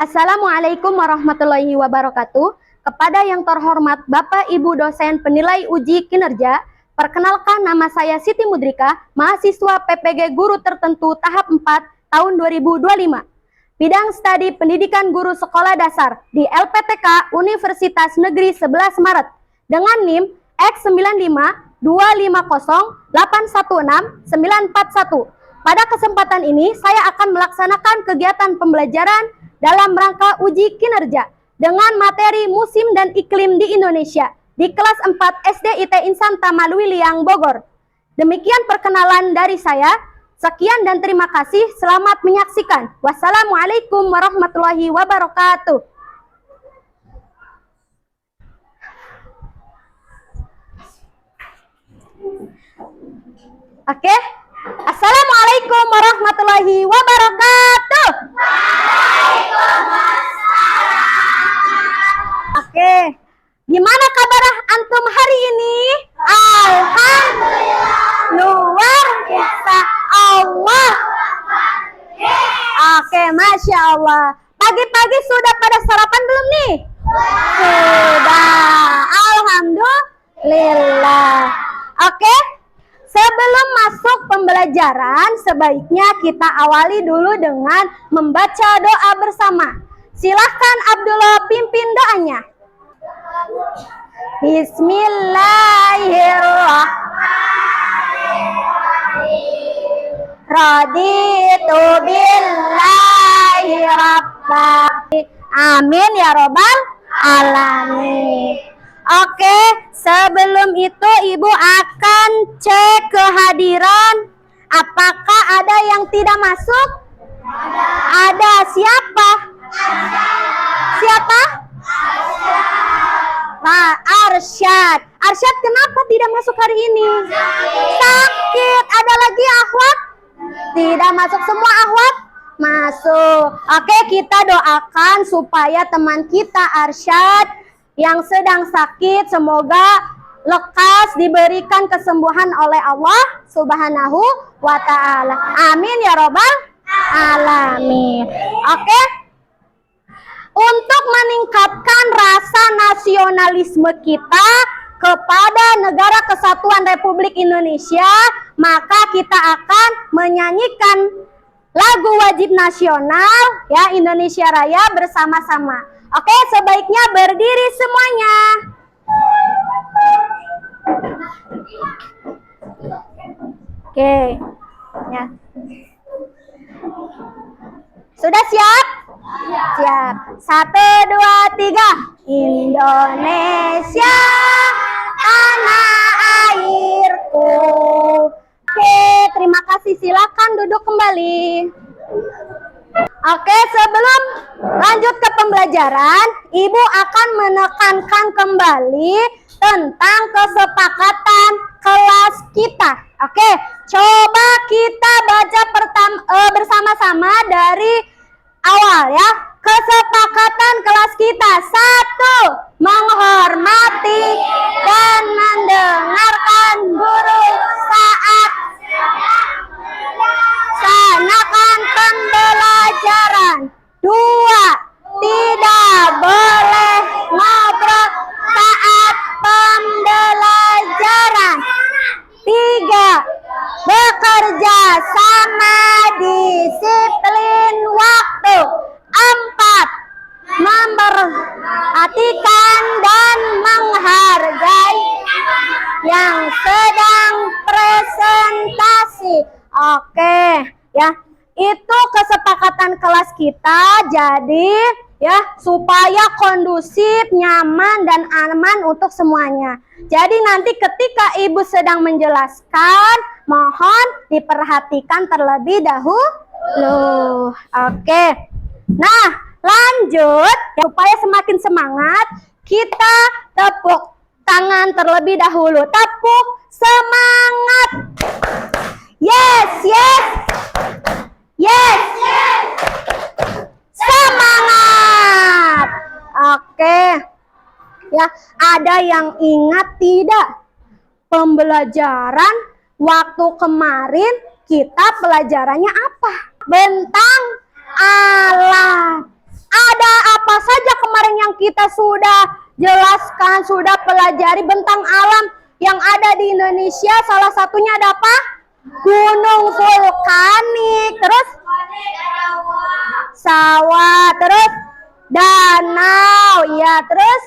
Assalamualaikum warahmatullahi wabarakatuh. Kepada yang terhormat Bapak Ibu dosen penilai uji kinerja, perkenalkan nama saya Siti Mudrika, mahasiswa PPG Guru Tertentu tahap 4 tahun 2025. Bidang studi pendidikan guru sekolah dasar di LPTK Universitas Negeri 11 Maret dengan NIM X9525081691. Pada kesempatan ini saya akan melaksanakan kegiatan pembelajaran dalam rangka uji kinerja dengan materi musim dan iklim di Indonesia di kelas 4 SD IT Insan Tamalwiliang Bogor. Demikian perkenalan dari saya. Sekian dan terima kasih. Selamat menyaksikan. Wassalamualaikum warahmatullahi wabarakatuh. Oke. Assalamualaikum warahmatullahi wabarakatuh. Oke. Gimana kabar antum hari ini? Alhamdulillah. Luar biasa. Allah. Oke, Masya Allah. Pagi-pagi sudah pada sarapan belum nih? Sudah. Alhamdulillah. Oke. Sebelum masuk pembelajaran, sebaiknya kita awali dulu dengan membaca doa bersama. Silahkan Abdullah pimpin doanya. Bismillahirrahmanirrahim. Raditu billahi rabban. Amin ya robbal alamin. Oke, sebelum itu Ibu akan cek kehadiran. Apakah ada yang tidak masuk? Ada. Siapa? Siapa? Nah, Arsyad. Arsyad kenapa tidak masuk hari ini? Sakit. Ada lagi akhwat? Tidak masuk. Semua akhwat? Masuk. Oke, kita doakan supaya teman kita Arsyad yang sedang sakit semoga lekas diberikan kesembuhan oleh Allah Subhanahu wa ta'ala. Amin ya robbal alamin. Oke. Untuk meningkatkan rasa nasionalisme kita kepada Negara Kesatuan Republik Indonesia, maka kita akan menyanyikan lagu wajib nasional ya, Indonesia Raya bersama-sama. Oke, sebaiknya berdiri semuanya. Oke. Ya. Sudah siap? Siap. 1, 2, 3. Indonesia, tanah airku. Oke, terima kasih. Silakan duduk kembali. Oke, sebelum lanjut ke pembelajaran, Ibu akan menekankan kembali tentang kesepakatan kelas kita. Oke, coba kita baca bersama-sama dari awal ya. Kesepakatan kelas kita. 1. Menghormati dan mendengarkan guru saat melaksanakan pembelajaran. 2. Tidak boleh ngobrol saat pembelajaran. 3. Bekerja sama, disiplin waktu. 4. Memperhatikan dan menghargai yang sedang presentasi. Oke, ya. Itu kesepakatan kelas kita. Jadi, ya, supaya kondusif, nyaman dan aman untuk semuanya. Jadi nanti ketika Ibu sedang menjelaskan, mohon diperhatikan terlebih dahulu. Oke. Nah, lanjut ya, supaya semakin semangat, kita tepuk tangan terlebih dahulu. Tepuk semangat. Yes, yes. Yes. Semangat. Oke. Ya, ada yang ingat tidak? Pembelajaran waktu kemarin kita pelajarannya apa? Bentang alam. kita sudah jelaskan, sudah pelajari bentang alam yang ada di Indonesia. Salah satunya ada apa? Gunung vulkanik, terus sawah, terus danau, ya, terus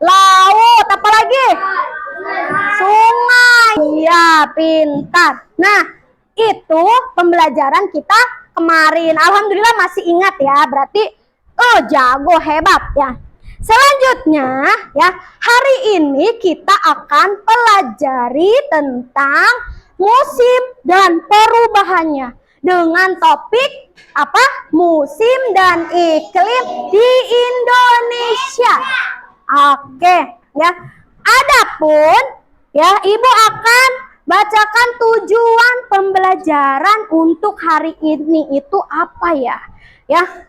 laut, apa lagi? Sungai. Ya, pintar. Nah, itu pembelajaran kita kemarin. Alhamdulillah masih ingat ya. Berarti jago, hebat ya. Selanjutnya ya, hari ini kita akan pelajari tentang musim dan perubahannya dengan topik apa? Musim dan iklim di Indonesia. Oke, ya. Adapun ya, Ibu akan bacakan tujuan pembelajaran untuk hari ini itu apa ya? Ya.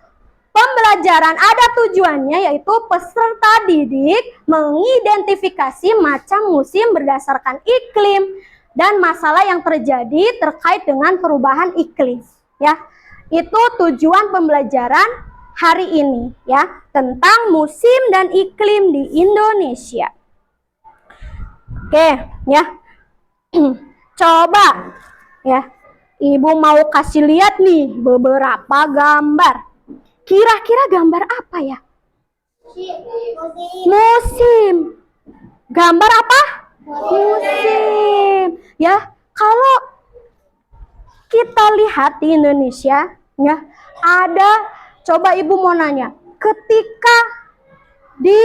Pembelajaran ada tujuannya, yaitu peserta didik mengidentifikasi macam musim berdasarkan iklim dan masalah yang terjadi terkait dengan perubahan iklim. Ya, itu tujuan pembelajaran hari ini ya, tentang musim dan iklim di Indonesia. Oke, ya. Coba ya, Ibu mau kasih lihat nih beberapa gambar. Kira-kira gambar apa ya? Musim. Gambar apa? Musim. Ya, kalau kita lihat di Indonesia, ya, ada, coba Ibu mau nanya, ketika di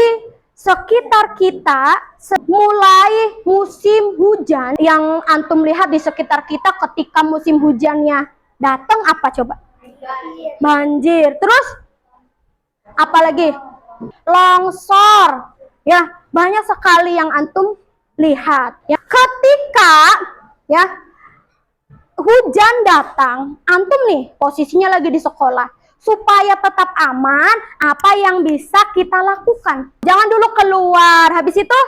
sekitar kita mulai musim hujan, yang antum lihat di sekitar kita ketika musim hujannya datang apa coba? Banjir. Terus apalagi? Longsor. Ya, banyak sekali yang antum lihat. Ya, ketika ya hujan datang, antum nih posisinya lagi di sekolah. Supaya tetap aman, apa yang bisa kita lakukan? Jangan dulu keluar. Habis itu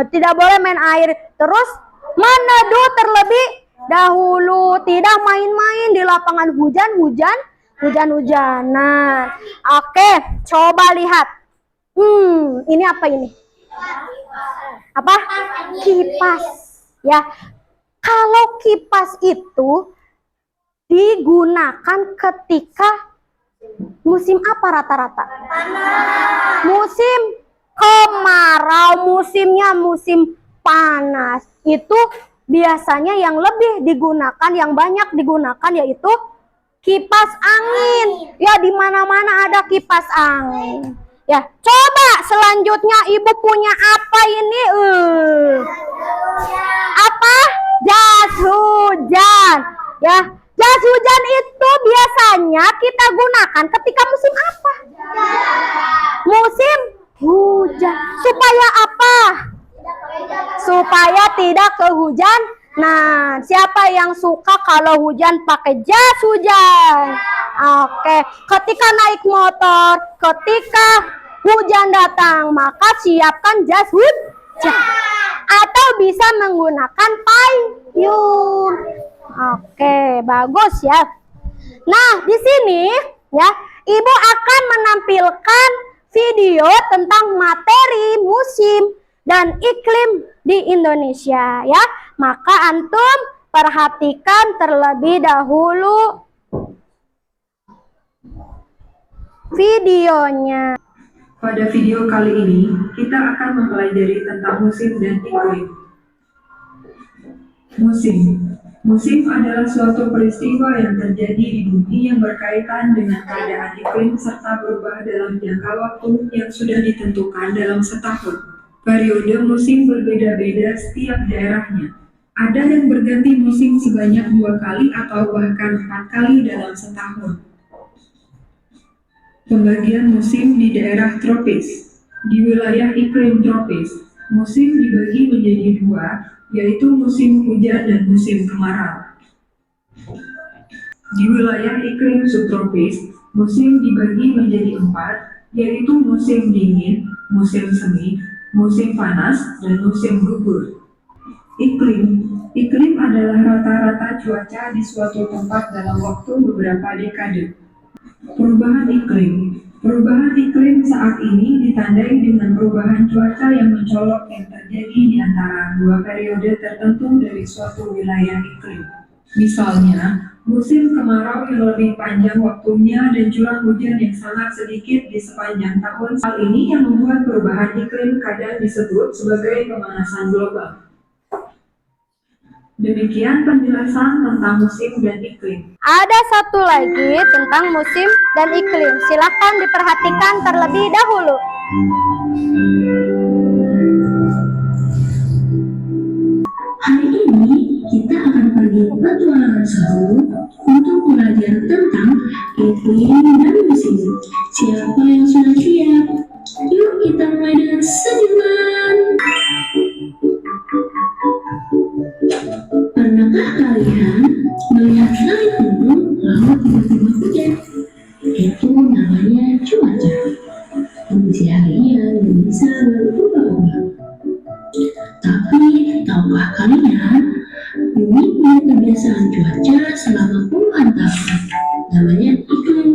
tidak boleh main air. Terus meneduh terlebih dahulu, tidak main-main di lapangan hujan-hujanan. Oke, coba lihat. Ini apa ini? Apa? Kipas. Ya, kalau kipas itu digunakan ketika musim apa rata-rata? Musim kemarau, musimnya musim panas. Itu biasanya yang lebih digunakan, yang banyak digunakan yaitu kipas angin. Ya, di mana-mana ada kipas angin. Ya, coba selanjutnya Ibu punya apa ini? Apa? Jas hujan. Ya, jas hujan itu biasanya kita gunakan ketika musim apa? Musim hujan. Supaya apa? Supaya tidak kehujanan. Siapa yang suka kalau hujan pakai jas hujan? Oke, ketika naik motor, ketika hujan datang, maka siapkan jas hujan. Atau bisa menggunakan payung. Oke, bagus ya. Nah, di sini ya, Ibu akan menampilkan video tentang materi musim dan iklim di Indonesia ya. Maka antum perhatikan terlebih dahulu videonya. Pada video kali ini, kita akan mempelajari tentang musim dan iklim. Musim. Musim adalah suatu peristiwa yang terjadi di bumi yang berkaitan dengan keadaan iklim serta berubah dalam jangka waktu yang sudah ditentukan dalam setahun. Periode musim berbeda-beda setiap daerahnya. Ada yang berganti musim sebanyak 2 kali atau bahkan 4 kali dalam setahun. Pembagian musim di daerah tropis. Di wilayah iklim tropis, musim dibagi menjadi 2, yaitu musim hujan dan musim kemarau. Di wilayah iklim subtropis, musim dibagi menjadi 4, yaitu musim dingin, musim semi, musim panas, dan musim gugur. Iklim adalah rata-rata cuaca di suatu tempat dalam waktu beberapa dekade. Perubahan iklim. Perubahan iklim saat ini ditandai dengan perubahan cuaca yang mencolok yang terjadi di antara dua periode tertentu dari suatu wilayah iklim. Misalnya, musim kemarau yang lebih panjang waktunya dan curah hujan yang sangat sedikit di sepanjang tahun. Hal ini yang membuat perubahan iklim kadang disebut sebagai pemanasan global. Demikian penjelasan tentang musim dan iklim. Ada satu lagi tentang musim dan iklim. Silakan diperhatikan terlebih dahulu. Hari ini kita akan pergi petualangan seru untuk belajar tentang iklim dan musim. Siapa yang sudah siap? Yuk kita mulai dengan senyuman. Pernahkah kalian melihat langit mendung lalu tiba-tiba hujan? Itu namanya cuaca. Kondisi harian yang bisa berubah-ubah. Tapi tahukah kalian, bumi punya kebiasaan cuaca selama puluhan tahun, namanya iklim.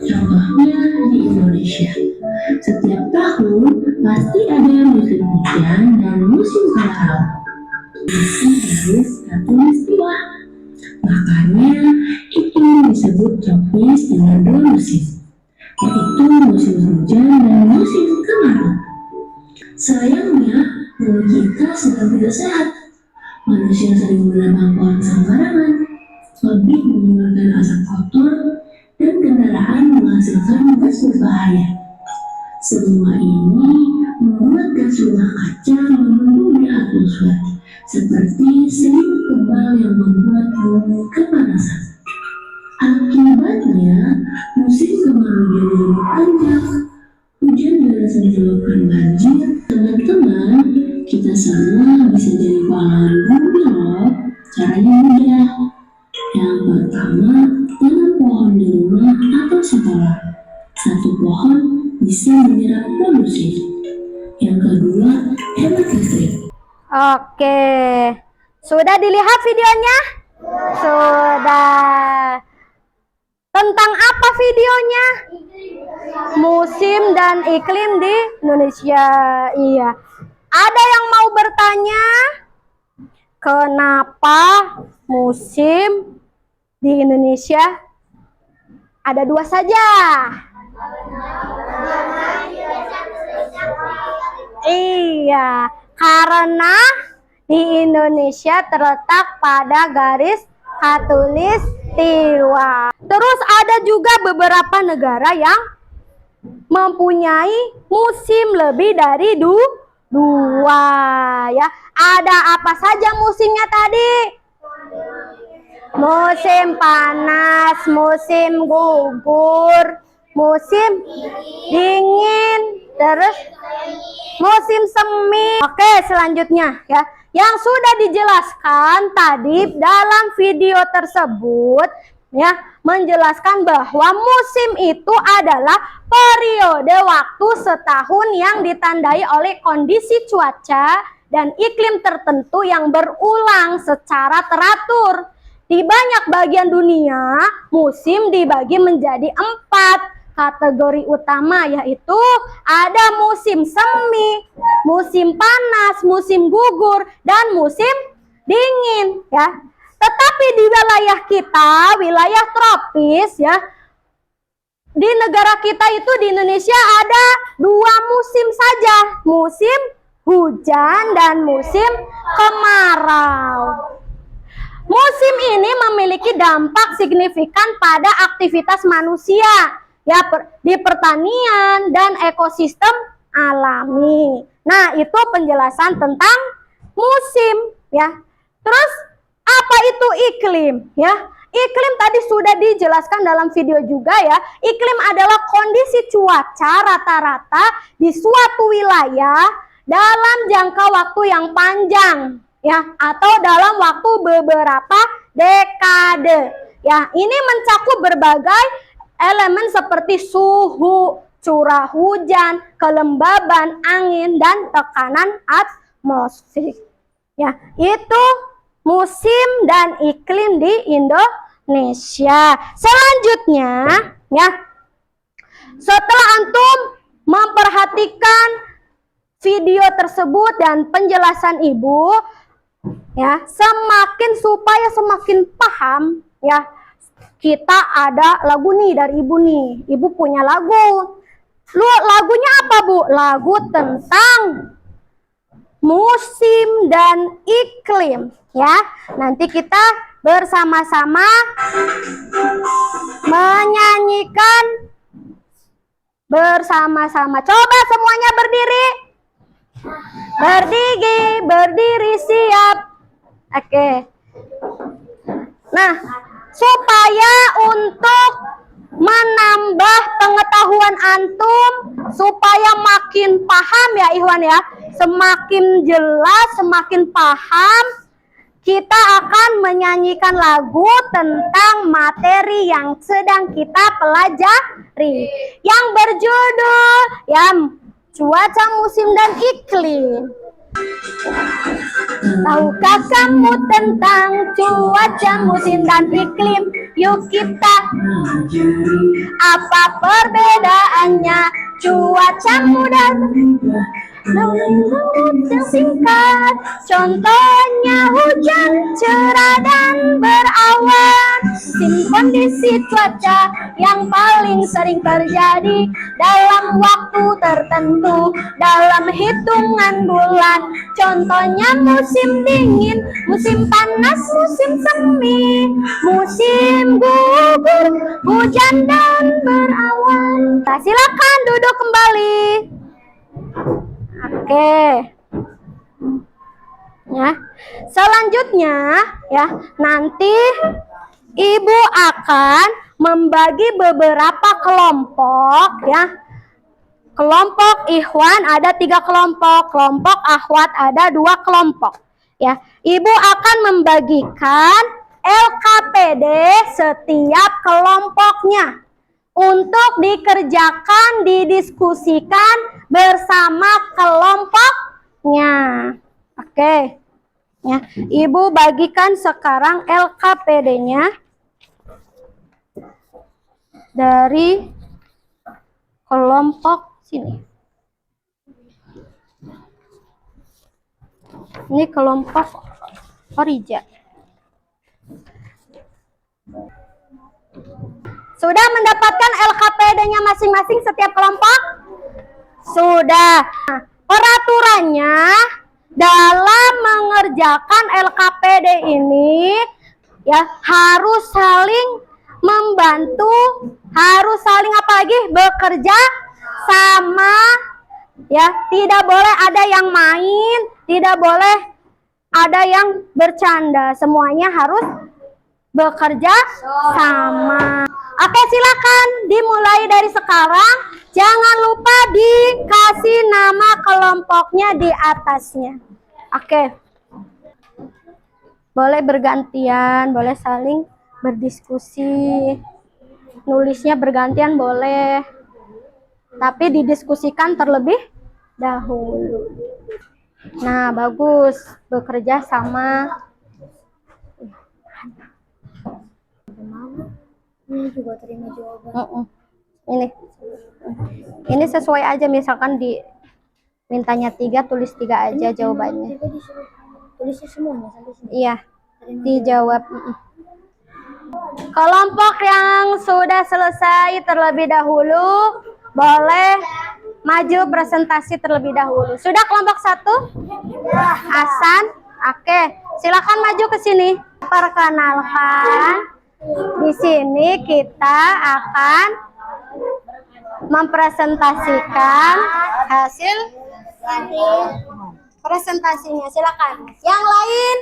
Contohnya di Indonesia, setiap tahun pasti ada musim hujan dan musim kemarau. Musim harus khatulistiwa. Makanya iklim disebut tropis dengan dua musim, yaitu musim hujan dan musim kemarau. Sayangnya, bumi kita sedang tidak sehat. Manusia sering menebang pohon sembarangan, pabrik mengeluarkan asap kotor, dan kendaraan menghasilkan gas berbahaya. Semua ini membuat gas rumah kaca menumpuk di atmosfer, seperti selimut tebal yang membuat bumi kepanasan. Akibatnya, musim kemarau jadi lebih panjang. Hujan deras menyebabkan banjir. Teman-teman, kita semua bisa jadi pahlawan bumi loh. Caranya mudah. Yang pertama, tanam pohon di rumah atau sekolah. Satu pohon bisa menyerap polusi. Yang kedua, hemat listrik. Oke, sudah dilihat videonya? Sudah. Tentang apa videonya? Musim dan iklim di Indonesia. Iya. Ada yang mau bertanya? Kenapa musim di Indonesia ada dua saja? Iya, karena di Indonesia terletak pada garis khatulistiwa. Terus ada juga beberapa negara yang mempunyai musim lebih dari dua ya. Ada apa saja musimnya tadi? Musim panas, musim gugur, musim dingin, terus musim semi. Oke, selanjutnya ya. Yang sudah dijelaskan tadi dalam video tersebut ya, menjelaskan bahwa musim itu adalah periode waktu setahun yang ditandai oleh kondisi cuaca dan iklim tertentu yang berulang secara teratur. Di banyak bagian dunia, musim dibagi menjadi 4 kategori utama, yaitu ada musim semi, musim panas, musim gugur, dan musim dingin ya. Tetapi di wilayah kita, wilayah tropis ya, di negara kita itu di Indonesia ada 2 musim saja, musim hujan dan musim kemarau. Musim ini memiliki dampak signifikan pada aktivitas manusia ya, di pertanian dan ekosistem alami. Nah, itu penjelasan tentang musim ya. Terus apa itu iklim ya? Iklim tadi sudah dijelaskan dalam video juga ya. Iklim adalah kondisi cuaca rata-rata di suatu wilayah dalam jangka waktu yang panjang ya, atau dalam waktu beberapa dekade ya. Ini mencakup berbagai elemen seperti suhu, curah hujan, kelembaban angin, dan tekanan atmosfer ya. Itu musim dan iklim di Indonesia. Selanjutnya ya, Setelah antum memperhatikan video tersebut dan penjelasan ibu, ya, supaya semakin paham, ya, kita ada lagu nih dari ibu nih. Ibu punya lagu. Lagunya apa, Bu? Lagu tentang musim dan iklim, ya. Nanti kita bersama-sama menyanyikan bersama-sama. Coba semuanya berdiri. Berdiri siap. Oke. Nah, supaya untuk menambah pengetahuan antum, supaya makin paham ya Ikhwan ya, semakin jelas, semakin paham, kita akan menyanyikan lagu tentang materi yang sedang kita pelajari, yang berjudul ya cuaca musim dan iklim. Tahukah kamu tentang cuaca musim dan iklim? Yuk kita apa perbedaannya? Cuaca muda yang singkat, contohnya hujan cerah dan berawan. Kondisi cuaca yang paling sering terjadi dalam waktu tertentu, dalam hitungan bulan. Contohnya musim dingin, musim panas, musim semi, musim gugur, hujan dan berawan. Nah, silakan duduk kembali. Oke. Ya. Selanjutnya ya, nanti Ibu akan membagi beberapa kelompok ya. Kelompok Ikhwan ada 3 kelompok, kelompok Akhwat ada 2 kelompok. Ya, Ibu akan membagikan LKPD setiap kelompoknya untuk dikerjakan, didiskusikan bersama kelompoknya. Oke. Ya, Ibu bagikan sekarang LKPD-nya dari kelompok sini. Ini kelompok Orija. Sudah mendapatkan LKPD-nya masing-masing setiap kelompok? Sudah. Nah, peraturannya dalam mengerjakan LKPD ini ya harus saling membantu, harus saling apa lagi? Bekerja sama ya, tidak boleh ada yang main, tidak boleh ada yang bercanda, semuanya harus bekerja sama. Oke, silakan dimulai dari sekarang. Jangan lupa dikasih nama kelompoknya di atasnya. Oke. Boleh bergantian, boleh saling berdiskusi. Nulisnya bergantian boleh. Tapi didiskusikan terlebih dahulu. Nah, bagus. Bekerja sama. Ini juga terima jawaban. Ini sesuai aja, misalkan di mintanya 3, tulis 3 aja jawabannya. Tulisnya semuanya sampai sini. Iya, dijawab. Kelompok yang sudah selesai terlebih dahulu boleh maju presentasi terlebih dahulu. Sudah kelompok 1? Hasan. Oke, silakan maju ke sini. Perkenalkan. Di sini kita akan mempresentasikan hasil presentasinya. Silakan. Yang lain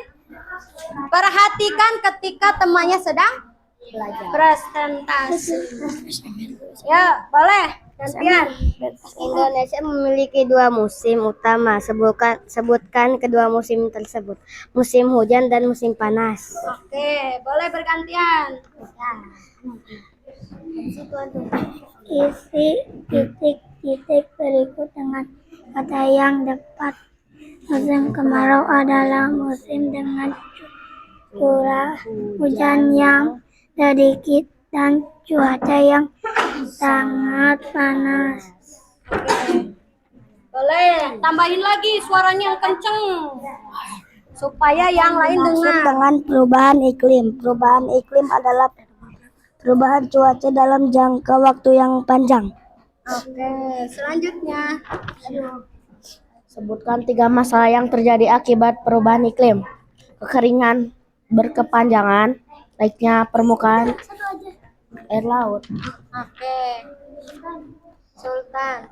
perhatikan ketika temannya sedang presentasi. Ya, boleh. Gantian. Indonesia memiliki 2 musim utama. Sebutkan kedua musim tersebut. Musim hujan dan musim panas. Oke, boleh bergantian. Isi titik-titik berikut dengan kata yang tepat. Musim kemarau adalah musim dengan curah hujan yang sedikit dan cuaca yang Sangat panas. Boleh, tambahin lagi suaranya yang kenceng supaya yang lain Dimaksud dengar. dengan perubahan iklim. Perubahan iklim adalah perubahan cuaca dalam jangka waktu yang panjang. Oke, selanjutnya. Sebutkan 3 masalah yang terjadi akibat perubahan iklim. Kekeringan berkepanjangan, naiknya permukaan air laut. Oke. Sultan.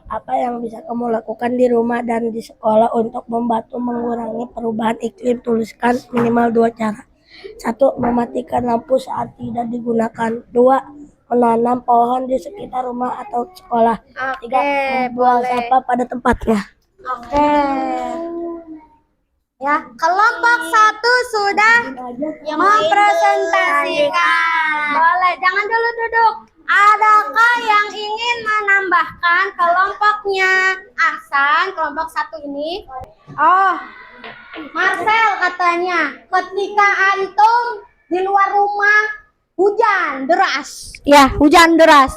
Apa yang bisa kamu lakukan di rumah dan di sekolah untuk membantu mengurangi perubahan iklim? Tuliskan minimal 2 cara. 1. Mematikan lampu saat tidak digunakan. 2. Menanam pohon di sekitar rumah atau sekolah. 3. Membuang boleh. sampah pada tempatnya. Oke. Ya, kelompok 1 sudah mempresentasikan. Boleh, jangan dulu duduk. Adakah yang ingin menambahkan kelompoknya? Ahsan, kelompok 1 ini. Oh, Marcel katanya, ketika antum di luar rumah hujan deras. Ya, hujan deras.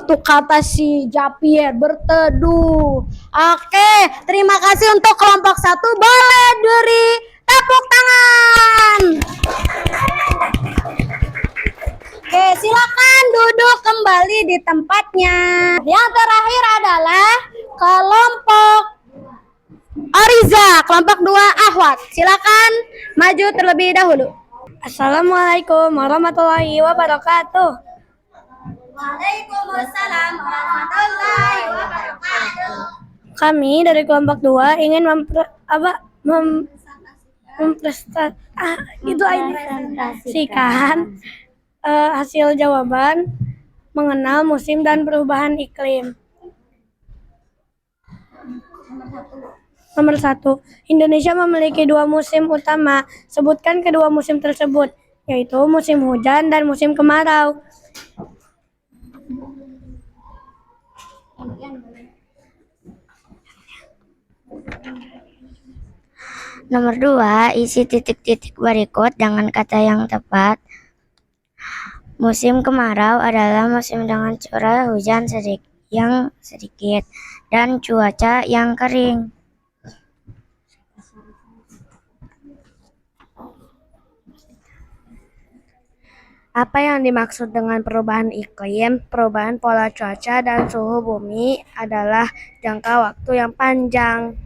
Tuh kata si Japier berteduh. Oke, terima kasih untuk kelompok 1. Boleh beri tepuk tangan. Oke, silakan duduk kembali di tempatnya. Yang terakhir adalah kelompok Oriza, kelompok 2 Ahwat. Silakan maju terlebih dahulu. Assalamualaikum warahmatullahi wabarakatuh. Waalaikumsalam warahmatullahi wabarakatuh. Kami dari kelompok 2 ingin mempresentasikan hasil jawaban mengenal musim dan perubahan iklim. Nomor 1. Indonesia memiliki 2 musim utama. Sebutkan kedua musim tersebut, yaitu musim hujan dan musim kemarau. Nomor 2, isi titik-titik berikut dengan kata yang tepat. Musim kemarau adalah musim dengan curah hujan yang sedikit dan cuaca yang kering. Apa yang dimaksud dengan perubahan iklim? Perubahan pola cuaca dan suhu bumi adalah jangka waktu yang panjang.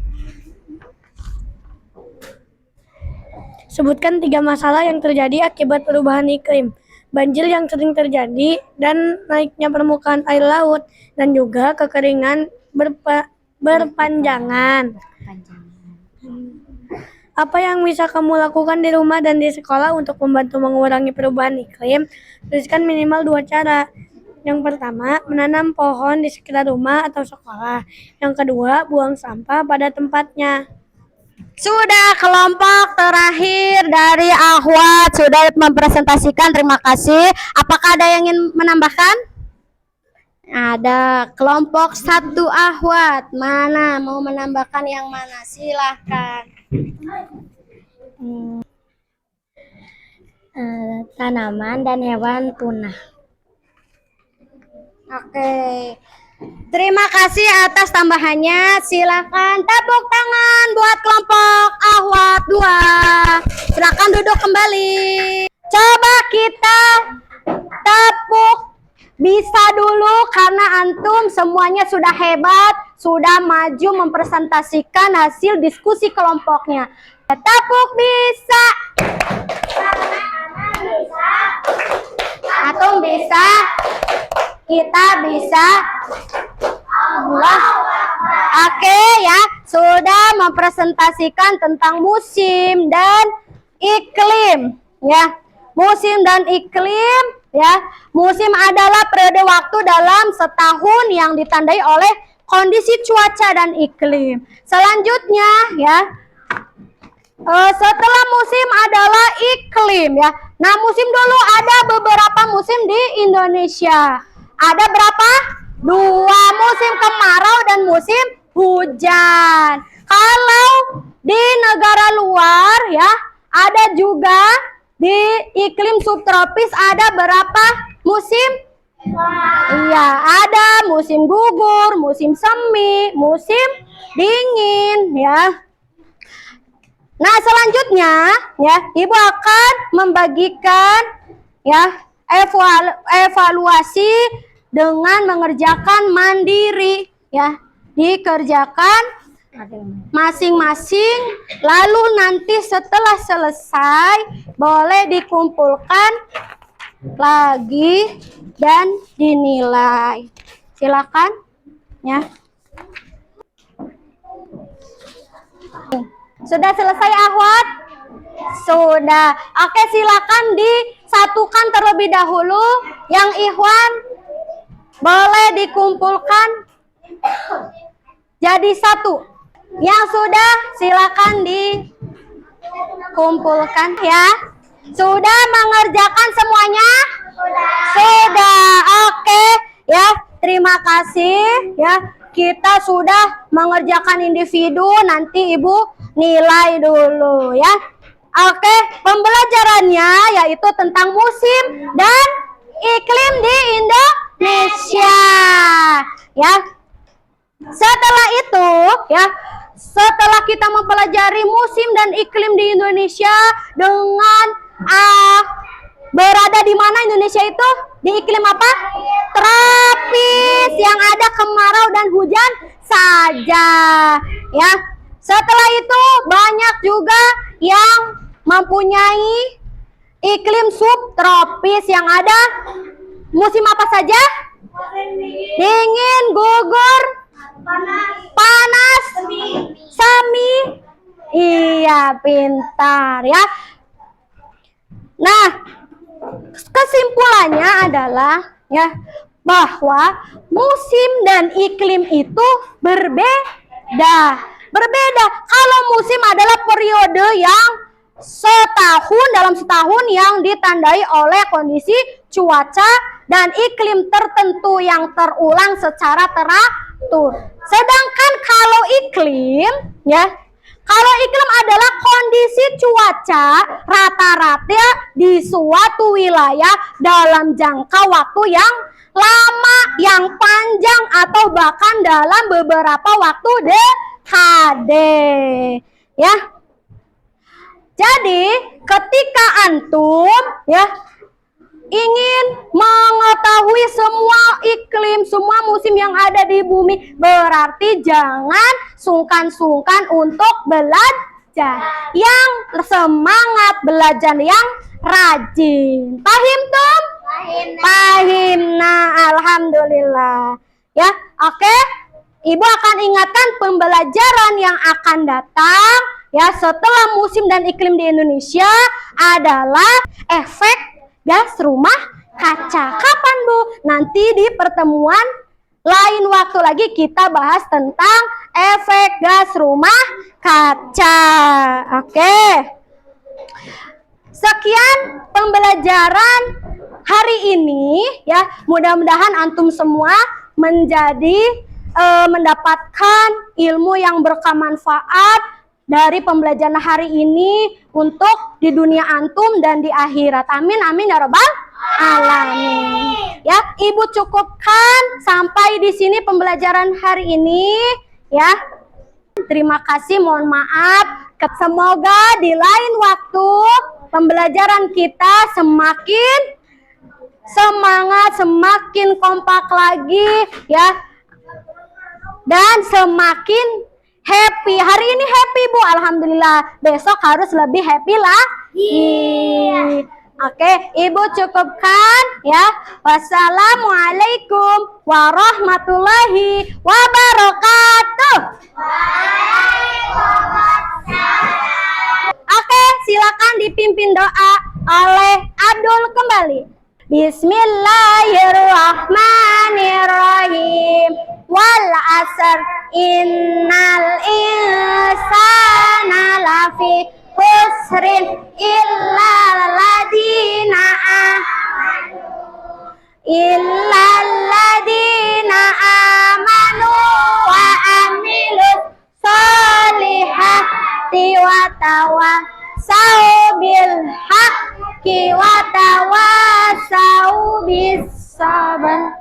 Sebutkan 3 masalah yang terjadi akibat perubahan iklim. Banjir yang sering terjadi dan naiknya permukaan air laut, dan juga kekeringan berpanjangan. Apa yang bisa kamu lakukan di rumah dan di sekolah untuk membantu mengurangi perubahan iklim? Tuliskan minimal 2 cara. Yang pertama, menanam pohon di sekitar rumah atau sekolah. Yang kedua, buang sampah pada tempatnya. Sudah kelompok terakhir dari Ahwat sudah mempresentasikan. Terima kasih. Apakah ada yang ingin menambahkan? Ada. Kelompok 1 Ahwat. Mana? Mau menambahkan yang mana? Silahkan. Tanaman dan hewan punah. Oke. Terima kasih atas tambahannya. Silakan tepuk tangan buat kelompok Ahwat 2. Silakan duduk kembali. Coba kita tepuk bisa dulu karena antum semuanya sudah hebat, sudah maju mempresentasikan hasil diskusi kelompoknya. Tepuk bisa. Antum bisa. Kita bisa. Allah. Oke ya, sudah mempresentasikan tentang musim dan iklim ya. Musim dan iklim ya. Musim adalah periode waktu dalam setahun yang ditandai oleh kondisi cuaca dan iklim. Selanjutnya ya, setelah musim adalah iklim ya. Nah, musim dulu ada beberapa musim di Indonesia. Ada berapa? 2, musim kemarau dan musim hujan. Kalau di negara luar ya, ada juga di iklim subtropis ada berapa musim? Iya, ada musim gugur, musim semi, musim dingin ya. Nah, selanjutnya ya, Ibu akan membagikan ya evaluasi dengan mengerjakan mandiri ya. Dikerjakan masing-masing, lalu nanti setelah selesai boleh dikumpulkan lagi dan dinilai. Silakan ya. Sudah selesai Ahwat? Sudah. Oke, silakan disatukan terlebih dahulu. Yang Ikhwan boleh dikumpulkan jadi satu. Yang sudah silakan dikumpulkan ya. Sudah mengerjakan semuanya? Sudah. Oke ya. Terima kasih ya. Kita sudah mengerjakan individu, nanti Ibu nilai dulu ya. Oke, pembelajarannya yaitu tentang musim dan iklim di Indonesia. Ya. Setelah itu ya, setelah kita mempelajari musim dan iklim di Indonesia dengan berada di mana Indonesia itu? Di iklim apa? Tropis yang ada kemarau dan hujan saja. Ya. Setelah itu banyak juga yang mempunyai iklim subtropis yang ada musim apa saja? Dingin, gugur, panas, semi. Iya, pintar ya. Nah, kesimpulannya adalah ya bahwa musim dan iklim itu berbeda. Kalau musim adalah periode yang dalam setahun yang ditandai oleh kondisi cuaca dan iklim tertentu yang terulang secara teratur. Sedangkan kalau iklim adalah kondisi cuaca rata-rata di suatu wilayah dalam jangka waktu yang lama, yang panjang, atau bahkan dalam beberapa waktu dekade. Ya. Jadi, ketika antum ya ingin mengetahui semua iklim, semua musim yang ada di bumi, berarti jangan sungkan-sungkan untuk belajar. Yang semangat belajar, yang rajin. Pahim, Tum? Pahim. Nah, alhamdulillah. Ya, oke. Ibu akan ingatkan pembelajaran yang akan datang ya setelah musim dan iklim di Indonesia adalah efek gas rumah kaca. Kapan, Bu? Nanti di pertemuan lain waktu lagi kita bahas tentang efek gas rumah kaca. Oke. Sekian pembelajaran hari ini ya. Mudah-mudahan antum semua mendapatkan ilmu yang bermanfaat dari pembelajaran hari ini untuk di dunia antum dan di akhirat. Amin amin ya rabbal alamin. Ya, Ibu cukupkan sampai di sini pembelajaran hari ini ya. Terima kasih, mohon maaf. Semoga di lain waktu pembelajaran kita semakin semangat, semakin kompak lagi ya. Dan semakin happy. Hari ini happy, Bu. Alhamdulillah. Besok harus lebih happy lagi. Oke, Ibu cukupkan ya. Wassalamualaikum warahmatullahi wabarakatuh. Oke, silakan dipimpin doa oleh Abdul kembali. Bismillahirrahmanirrahim. Wal asr innal insana lafi khusrin illa ladina amanu wa amilus solihati wa tawasau bil haqqi wa tawasau bis sabr. Ban.